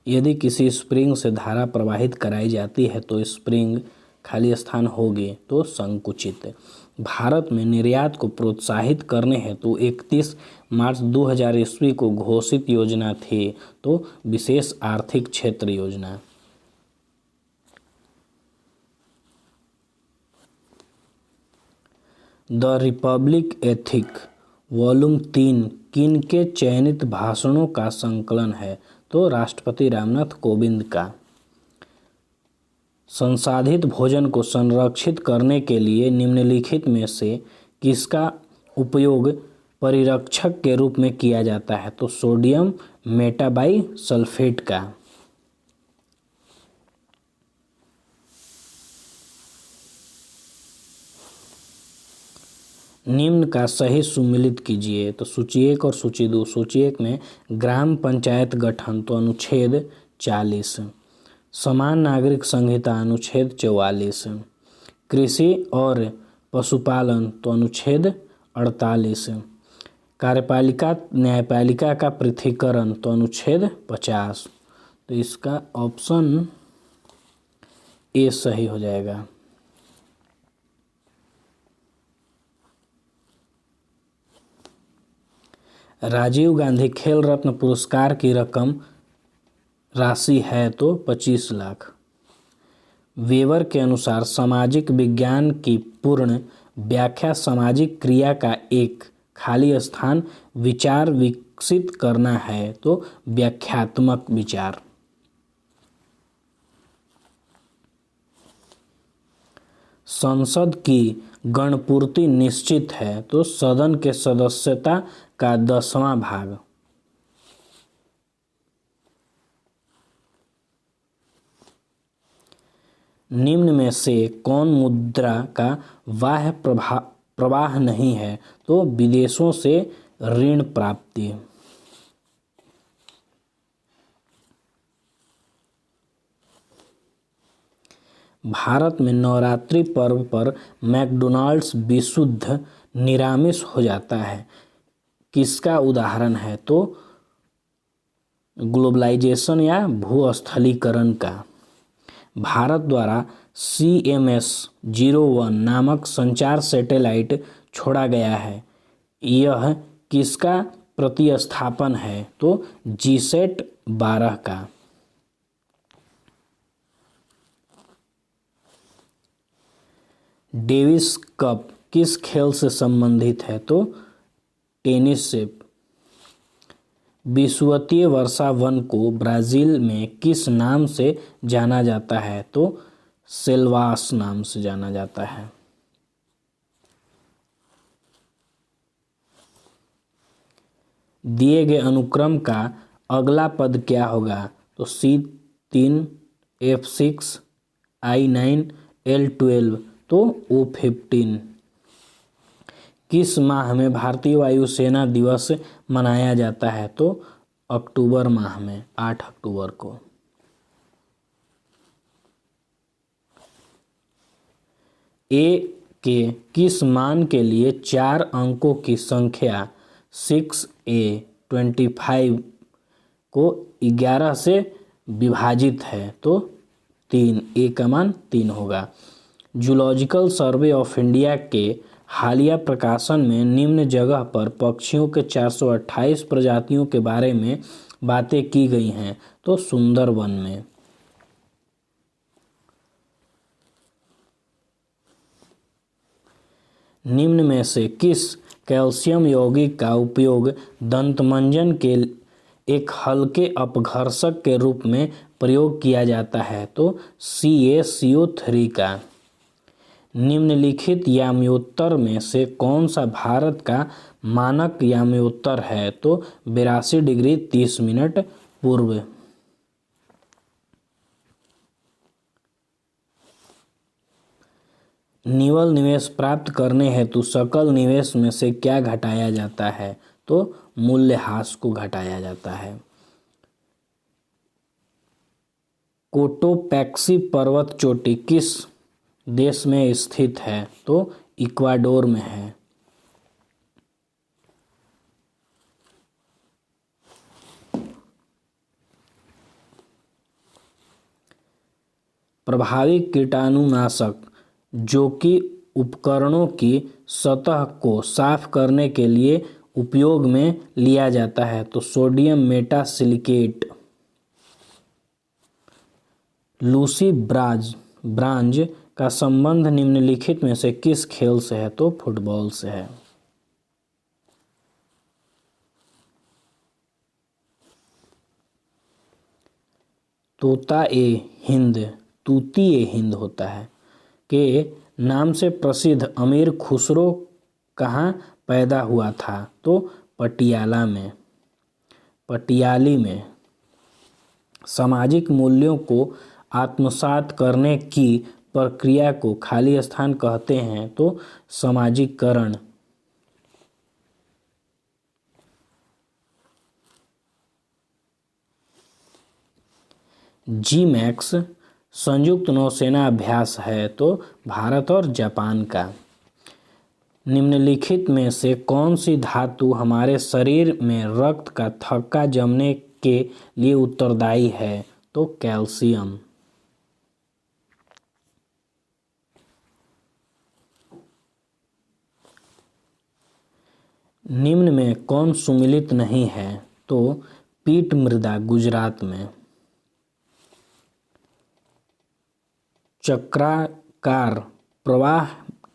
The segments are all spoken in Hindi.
यदि किसी स्प्रिंग से धारा प्रवाहित कराई जाती है तो स्प्रिंग खाली स्थान होगी तो संकुचित। भारत में निर्यात को प्रोत्साहित करने हेतु 31 मार्च 2000 ईस्वी को घोषित योजना थी तो विशेष आर्थिक क्षेत्र योजना। द रिपब्लिक एथिक वॉल्यूम 3 किन के चयनित भाषणों का संकलन है तो राष्ट्रपति रामनाथ कोविंद का। संसाधित भोजन को संरक्षित करने के लिए निम्नलिखित में से किसका उपयोग परिरक्षक के रूप में किया जाता है तो सोडियम मेटाबाइसल्फेट का। निम्न का सही सुमेलित कीजिए तो सूची 1 और सूची 2। सूची 1 में ग्राम पंचायत गठन तो अनुच्छेद 40, समान नागरिक संहिता अनुच्छेद 44, कृषि और पशुपालन तो अनुच्छेद 48, कार्यपालिका न्यायपालिका का पृथक्करण तो अनुच्छेद 50। तो इसका ऑप्शन ए सही हो जाएगा। राजीव गांधी खेल रत्न पुरस्कार की रकम राशि है तो 25 लाख। वेबर के अनुसार सामाजिक विज्ञान की पूर्ण व्याख्या सामाजिक क्रिया का एक खाली स्थान विचार विकसित करना है तो व्याख्यात्मक विचार। संसद की गणपूर्ति निश्चित है तो सदन के सदस्यता का 10वां भाग। निम्न में से कौन मुद्रा का बाह्य प्रवाह नहीं है तो विदेशों से ऋण प्राप्ति। भारत में नवरात्रि पर्व पर मैकडॉनल्ड्स विशुद्ध निरामिष हो जाता है, किसका उदाहरण है तो ग्लोबलाइजेशन या भूस्थलीकरण का। भारत द्वारा CMS-01 नामक संचार सैटेलाइट छोड़ा गया है, यह किसका प्रतिस्थापन है तो GSAT 12 का। डेविस कप किस खेल से संबंधित है तो टेनिस से। विषुवतीय वर्षा वन को ब्राजील में किस नाम से जाना जाता है तो सेल्वास नाम से जाना जाता है। दिए गए अनुक्रम का अगला पद क्या होगा तो C3 F6 I9 L12 तो O15। किस माह में भारतीय वायुसेना दिवस मनाया जाता है तो अक्टूबर माह में 8 अक्टूबर को। ए के किस मान के लिए 4 अंकों की संख्या 6A25 को 11 से विभाजित है तो 3, ए का मान 3 होगा। जूलॉजिकल सर्वे ऑफ इंडिया के हालिया प्रकाशन में निम्न जगह पर पक्षियों के 428 प्रजातियों के बारे में बातें की गई हैं तो सुंदरवन में। निम्न में से किस कैल्शियम यौगिक का उपयोग दंतमंजन के एक हल्के अपघर्षक के रूप में प्रयोग किया जाता है तो CaCO3 का। निम्नलिखित याम्योत्तर में से कौन सा भारत का मानक याम्योत्तर है तो 82 डिग्री 30 मिनट पूर्व। निवल निवेश प्राप्त करने हेतु सकल निवेश में से क्या घटाया जाता है तो मूल्यह्रास को घटाया जाता है। कोटोपैक्सी पर्वत चोटी किस देश में स्थित है तो इक्वाडोर में है। प्रभावी कीटाणुनाशक जो कि उपकरणों की सतह को साफ करने के लिए उपयोग में लिया जाता है। तो सोडियम मेटासिलिकेट। लूसी ब्रांज का संबंध निम्नलिखित में से किस खेल से है? तो फुटबॉल से है। तूती ए हिंद होता है के नाम से प्रसिद्ध अमीर खुसरो कहाँ पैदा हुआ था? तो पटियाली में। सामाजिक मूल्यों को आत्मसात करने की प्रक्रिया को खाली स्थान कहते हैं? तो सामाजिकरण। जीमैक्स संयुक्त नौसेना अभ्यास है? तो भारत और जापान का। निम्नलिखित में से कौन सी धातु हमारे शरीर में रक्त का थक्का जमने के लिए उत्तरदायी है? तो कैल्शियम। निम्न में कौन सुमिलित नहीं है? तो पीट मृदा गुजरात में। चक्राकार प्रवाह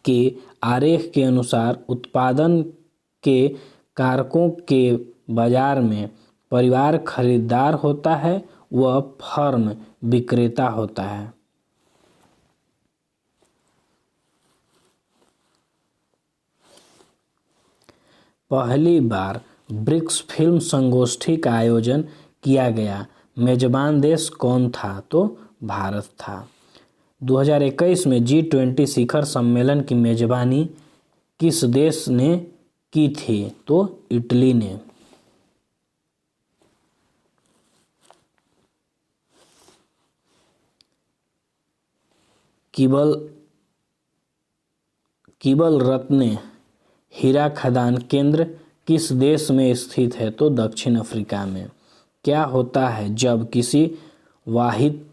के आरेख के अनुसार उत्पादन के कारकों के बाजार में परिवार खरीदार होता है व फर्म विक्रेता होता है। पहली बार ब्रिक्स फिल्म संगोष्ठी का आयोजन किया गया मेजबान देश कौन था? तो भारत था। 2021 में G20 शिखर सम्मेलन की मेजबानी किस देश ने की थी? तो इटली ने। किबल रत्ने हीरा खदान केंद्र किस देश में स्थित है? तो दक्षिण अफ्रीका में। क्या होता है जब किसी वाहित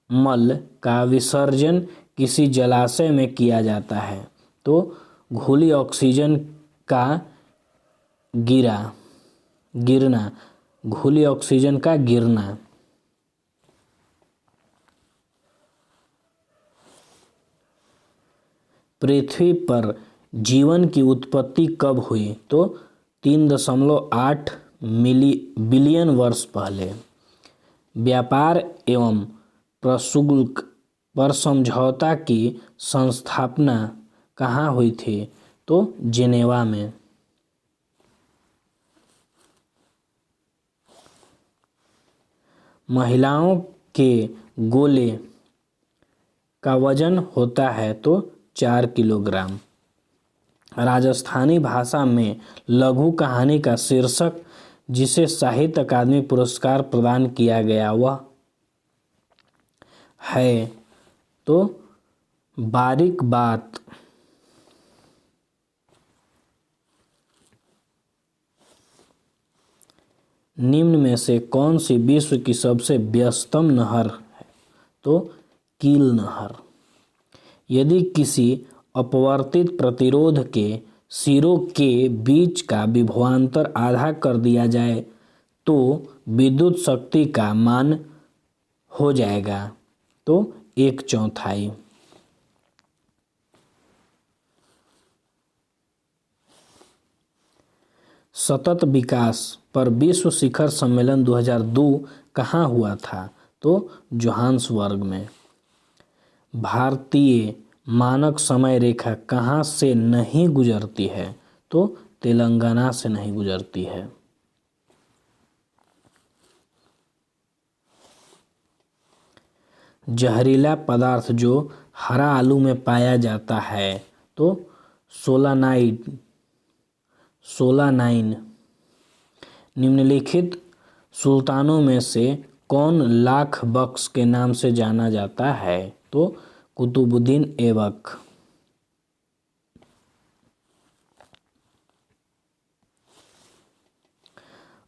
मल का विसर्जन किसी जलाशय में किया जाता है? तो घुली ऑक्सीजन का गिरना। घुली ऑक्सीजन का गिरना। पृथ्वी पर जीवन की उत्पत्ति कब हुई? तो 3.8 बिलियन वर्ष पहले। व्यापार एवं प्रशुल्क पर समझौता की संस्थापना कहाँ हुई थी? तो जेनेवा में। महिलाओं के गोले का वजन होता है? तो 4 किलोग्राम। राजस्थानी भाषा में लघु कहानी का शीर्षक जिसे साहित्य अकादमी पुरस्कार प्रदान किया गया वह है? तो बारीक बात। निम्न में से कौन सी विश्व की सबसे व्यस्तम नहर है? तो कील नहर। यदि किसी अपवर्तित प्रतिरोध के सिरों के बीच का विभवांतर आधा कर दिया जाए तो विद्युत शक्ति का मान हो जाएगा? तो 1/4। सतत विकास पर विश्व शिखर सम्मेलन 2002 कहाँ हुआ था? तो जोहान्सबर्ग में। भारतीय मानक समय रेखा कहाँ से नहीं गुजरती है? तो तेलंगाना से नहीं गुजरती है। जहरीला पदार्थ जो हरा आलू में पाया जाता है? तो सोलानाइन। निम्नलिखित सुल्तानों में से कौन लाख बख्श के नाम से जाना जाता है? तो कुतुबुद्दीन ऐबक।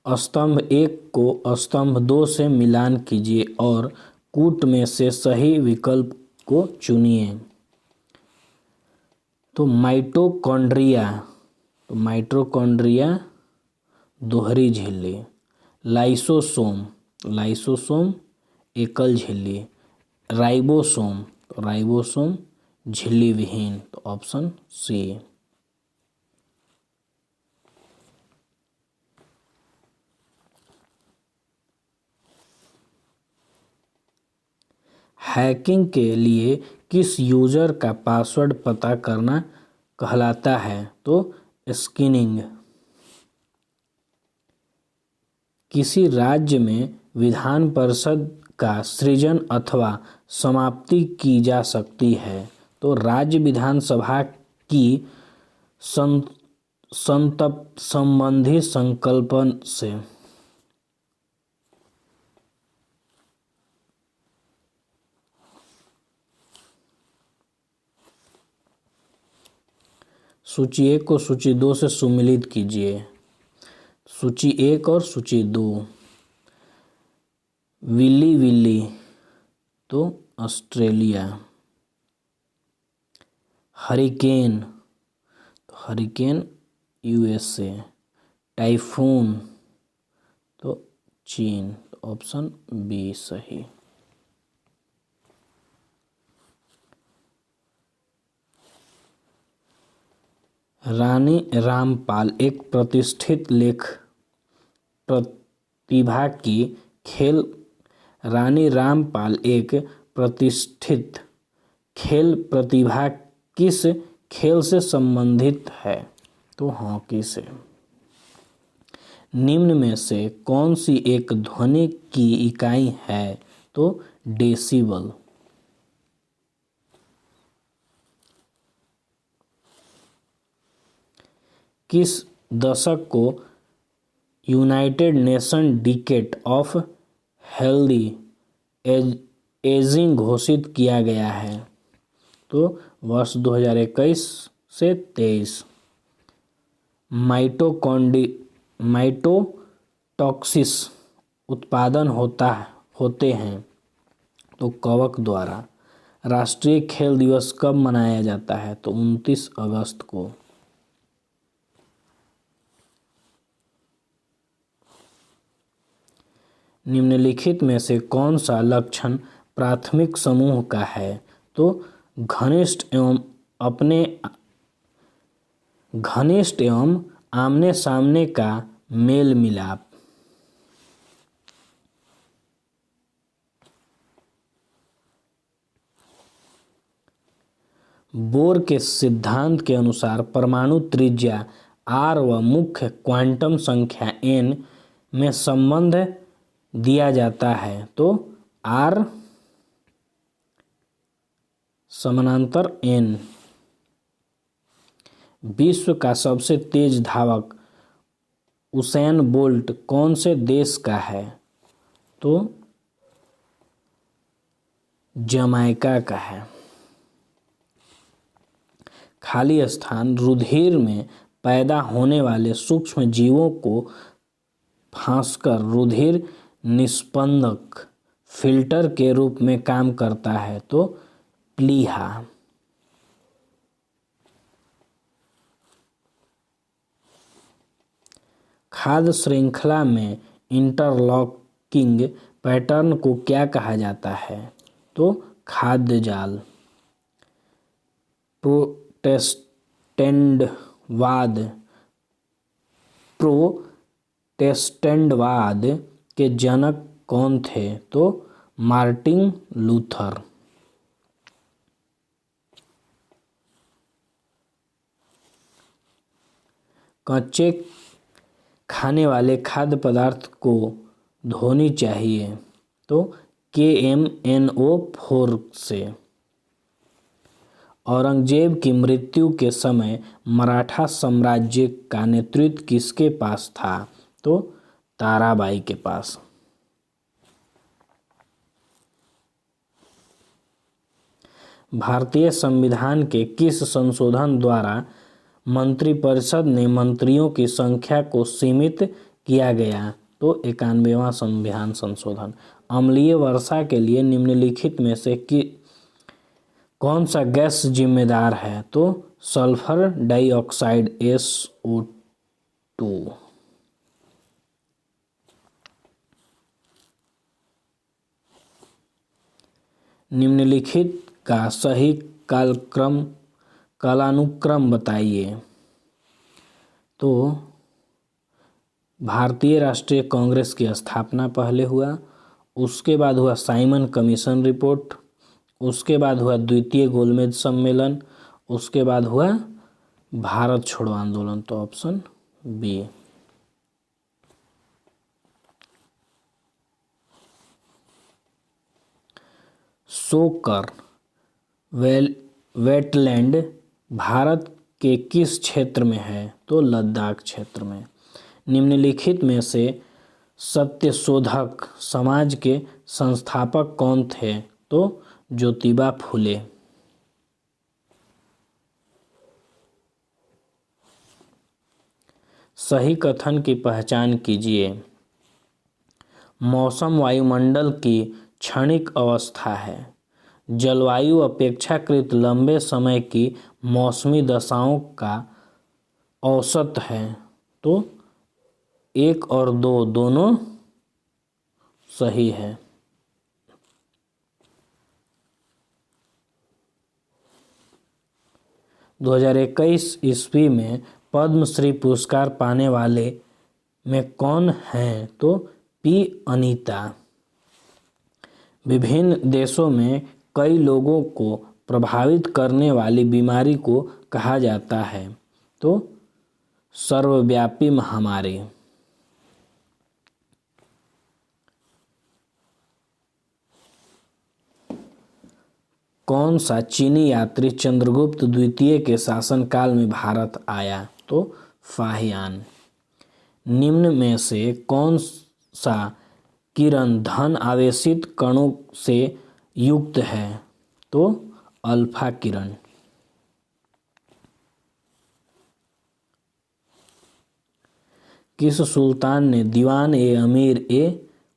स्तंभ 1 को स्तंभ 2 से मिलान कीजिए और कूट में से सही विकल्प को चुनिए। तो माइटोकॉन्ड्रिया दोहरी झिल्ली, लाइसोसोम एकल झिल्ली, राइबोसोम झिल्ली विहीन। तो ऑप्शन सी। हैकिंग के लिए किस यूजर का पासवर्ड पता करना कहलाता है? तो स्किनिंग। किसी राज्य में विधान परिषद का सृजन अथवा समाप्ति की जा सकती है? तो राज्य विधानसभा की संबंधी संकल्पन से। सूची 1 को सूची 2 से सुमिलित कीजिए। सूची 1 और सूची 2। विल्ली तो ऑस्ट्रेलिया। Hurricane USA. टाइफून तो चीन। ऑप्शन बी सही। रानी रामपाल एक प्रतिष्ठित खेल प्रतिभा किस खेल से संबंधित है? तो हॉकी से। निम्न में से कौन सी एक ध्वनि की इकाई है? तो डेसिबल। किस दशक को United nation decade of healthy ageing घोषित किया गया है? तो वर्ष 2021 से 23। माइटोटॉक्सिस उत्पादन होते हैं तो कवक द्वारा। राष्ट्रीय खेल दिवस कब मनाया जाता है? तो 29 अगस्त को। निम्नलिखित में से कौन सा लक्षण प्राथमिक समूह का है? तो घनिष्ठ एवं आमने सामने का मेल मिलाप। बोर के सिद्धांत के अनुसार परमाणु त्रिज्या r व मुख्य क्वांटम संख्या n में संबंध दिया जाता है। तो r समानांतर n। विश्व का सबसे तेज धावक उसेन बोल्ट कौन से देश का है? तो जमैका का है। खाली स्थान रुधिर में पैदा होने वाले सूक्ष्म जीवों को फांसकर रुधिर निस्पंदक फिल्टर के रूप में काम करता है। तो प्लीहा। खाद्य श्रृंखला में इंटरलॉकिंग पैटर्न को क्या कहा जाता है? तो खाद्य जाल। प्रोटेस्टेंटवाद के जनक कौन थे? तो मार्टिन लूथर। कच्चे खाने वाले खाद्य पदार्थ को धोनी चाहिए। तो KMNO4 से। औरंगजेब की मृत्यु के समय मराठा साम्राज्य का नेतृत्व किसके पास था? तो ताराबाई के पास। भारतीय संविधान के किस संशोधन द्वारा मंत्रिपरिषद ने मंत्रियों की संख्या को सीमित किया गया? तो 91वां संविधान संशोधन। अम्लीय वर्षा के लिए निम्नलिखित में से कौन सा गैस जिम्मेदार है? तो सल्फर डाइऑक्साइड SO2। निम्नलिखित का सही कालानुक्रम बताइए। तो भारतीय राष्ट्रीय कांग्रेस की स्थापना पहले हुआ, उसके बाद हुआ साइमन कमीशन रिपोर्ट, उसके बाद हुआ द्वितीय गोलमेज सम्मेलन, उसके बाद हुआ भारत छोड़ो आंदोलन। तो ऑप्शन बी। सोकर वेटलैंड भारत के किस क्षेत्र में है? तो लद्दाख क्षेत्र में। निम्नलिखित में से सत्यशोधक समाज के संस्थापक कौन थे? तो ज्योतिबा फुले। सही कथन की पहचान कीजिए। मौसम वायुमंडल की क्षणिक अवस्था है। जलवायु अपेक्षाकृत लंबे समय की मौसमी दशाओं का औसत है। तो 1 और 2 दोनों सही है। दो 2021 ईस्वी में पद्मश्री पुरस्कार पाने वाले में कौन हैं? तो पी अनीता। विभिन्न देशों में कई लोगों को प्रभावित करने वाली बीमारी को कहा जाता है। तो सर्वव्यापी महामारी। कौन सा चीनी यात्री चंद्रगुप्त द्वितीय के शासनकाल में भारत आया? तो फाहियान। निम्न में से कौन सा किरण धन आवेशित कणों से युक्त है? तो अल्फा किरण। किस सुल्तान ने दीवान-ए-अमीर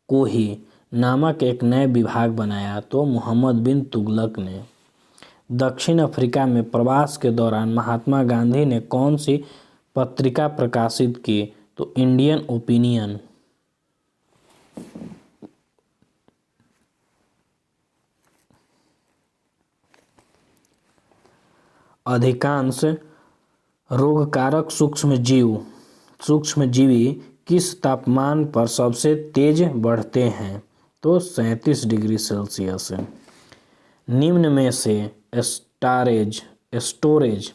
कोही नामक एक नए विभाग बनाया? तो मोहम्मद बिन तुगलक ने। दक्षिण अफ्रीका में प्रवास के दौरान महात्मा गांधी ने कौन सी पत्रिका प्रकाशित की? तो इंडियन ओपिनियन। अधिकांश रोगकारक सूक्ष्मजीवी किस तापमान पर सबसे तेज बढ़ते हैं? तो 37 डिग्री सेल्सियस। निम्न में से स्टोरेज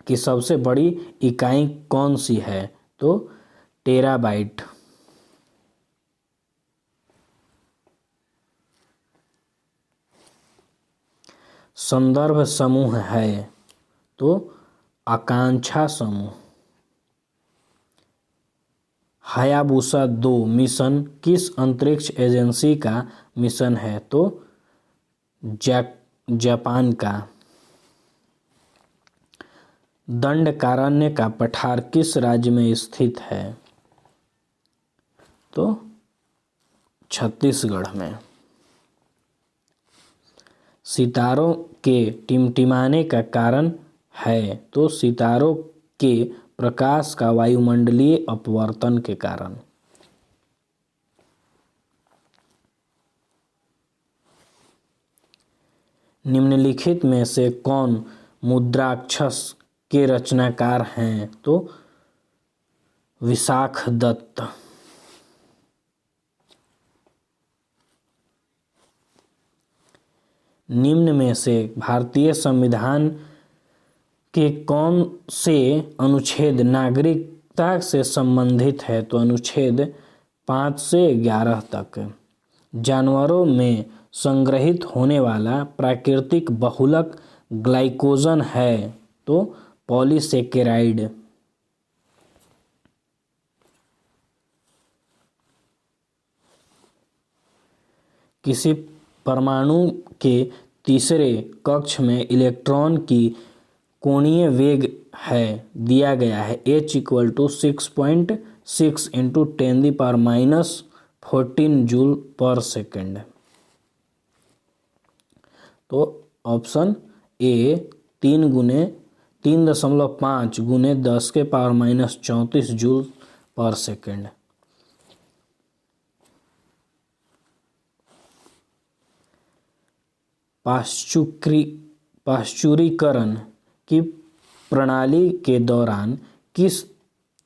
की सबसे बड़ी इकाई कौन सी है? तो टेराबाइट। संदर्भ समूह है? तो आकांक्षा समूह। हायाबुसा 2 मिशन किस अंतरिक्ष एजेंसी का मिशन है? तो जापान का। दंडकारण्य का पठार किस राज्य में स्थित है? तो छत्तीसगढ़ में। सितारों के टिमटिमाने का कारण है? तो सितारों के प्रकाश का वायुमंडलीय अपवर्तन के कारण। निम्नलिखित में से कौन मुद्राक्षर के रचनाकार हैं? तो विशाख दत्त। निम्न में से भारतीय संविधान के कौन से अनुच्छेद नागरिकता से संबंधित है? तो अनुच्छेद 5 से 11 तक। जानवरों में संग्रहित होने वाला प्राकृतिक बहुलक ग्लाइकोजन है? तो पॉलीसेकेराइड। किसी परमाणु के तीसरे कक्ष में इलेक्ट्रॉन की कोणीय वेग है दिया गया है H = 6.9 6 इंटू 10⁻⁻14 जूल पर सेकेंड। तो ऑप्शन ए 3.5 गुने 10⁻⁻34 जूल पर सेकेंड। पाश्चुरीकरण की प्रणाली के दौरान किस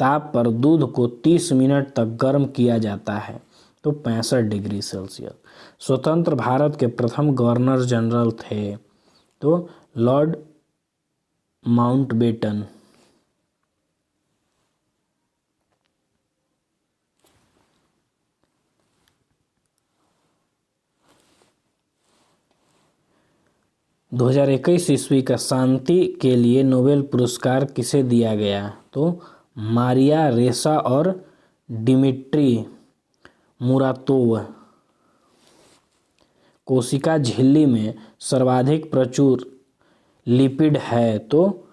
ताप पर दूध को 30 मिनट तक गर्म किया जाता है? तो 65 डिग्री सेल्सियस। स्वतंत्र भारत के प्रथम गवर्नर जनरल थे? तो लॉर्ड माउंटबेटन। दो 2021 ईस्वी का शांति के लिए नोबेल पुरस्कार किसे दिया गया? तो मारिया रेसा और डिमिट्री मुरातोव। कोशिका झिल्ली में सर्वाधिक प्रचुर लिपिड है? तो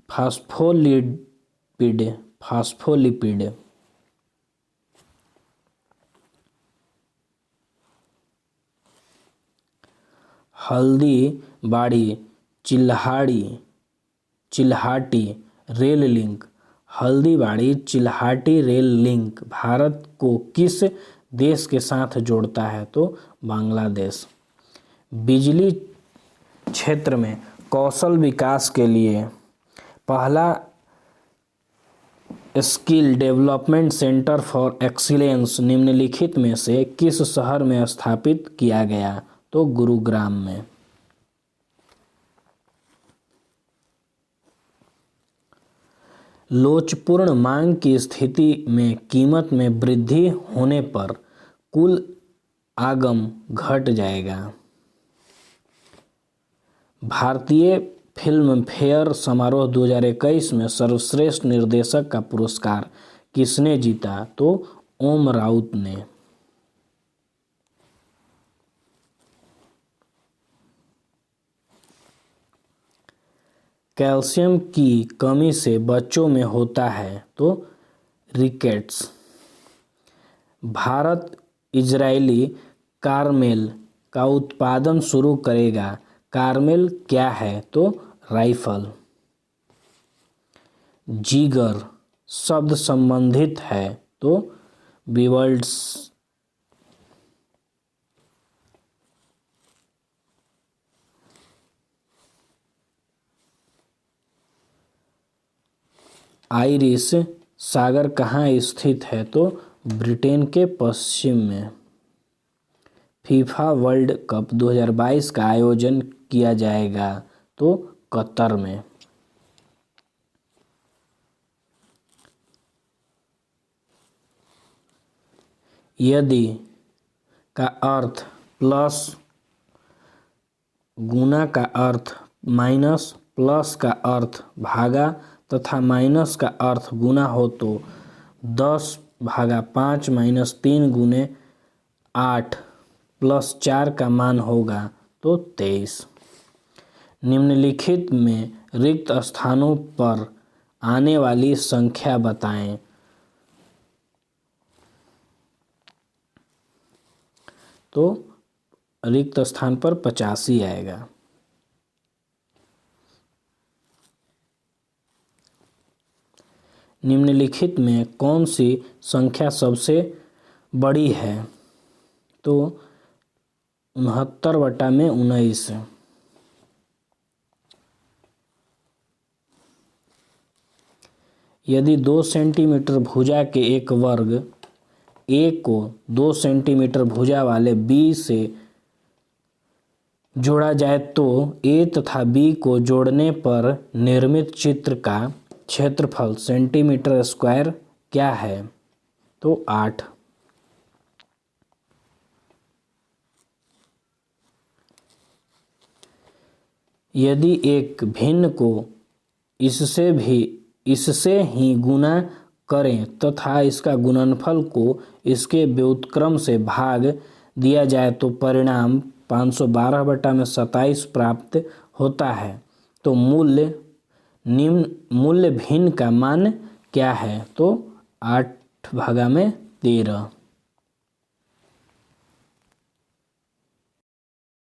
phospholipid. Haldibari Chilahati rail link. Haldibari Chilahati rail link Bharat को किस देश के साथ जोड़ता है? तो बांग्लादेश। बिजली क्षेत्र में कौशल विकास के लिए पहला skill development centre for excellence निम्नलिखित में से किस शहर में स्थापित किया गया? तो गुरुग्राम में। लोचपूर्ण मांग की स्थिति में कीमत में वृद्धि होने पर कुल आगम घट जाएगा। भारतीय फिल्म फेयर समारोह 2021 में सर्वश्रेष्ठ निर्देशक का पुरस्कार किसने जीता? तो ओम राउत ने। कैल्शियम की कमी से बच्चों में होता है? तो रिकेट्स। भारत इजरायली कार्मेल का उत्पादन शुरू करेगा। कार्मेल क्या है? तो राइफल। जिगर शब्द संबंधित है? तो बिवल्ड्स। आइरिश सागर कहाँ स्थित है? तो ब्रिटेन के पश्चिम में। फीफा वर्ल्ड कप 2022 का आयोजन किया जाएगा? तो कतर में। यदि का अर्थ प्लस, गुना का अर्थ माइनस, प्लस का अर्थ भागा तथा माइनस का अर्थ गुना हो तो 10/5 - 3 गुने 8 + 4 का मान होगा तो 23। निम्नलिखित में रिक्त स्थानों पर आने वाली संख्या बताएं। तो रिक्त स्थान पर 85 आएगा। निम्नलिखित में कौन सी संख्या सबसे बड़ी है? तो 69/19। यदि 2 सेंटीमीटर भुजा के एक वर्ग ए को 2 सेंटीमीटर भुजा वाले बी से जोड़ा जाए तो ए तथा बी को जोड़ने पर निर्मित चित्र का क्षेत्रफल सेंटीमीटर स्क्वायर क्या है? तो 8। यदि एक भिन्न को इससे ही गुना करें तथा इसका गुणनफल को इसके व्युत्क्रम से भाग दिया जाए तो परिणाम 512/27 प्राप्त होता है। तो मूल्य भिन्न का मान क्या है? तो 8 भागा में 13।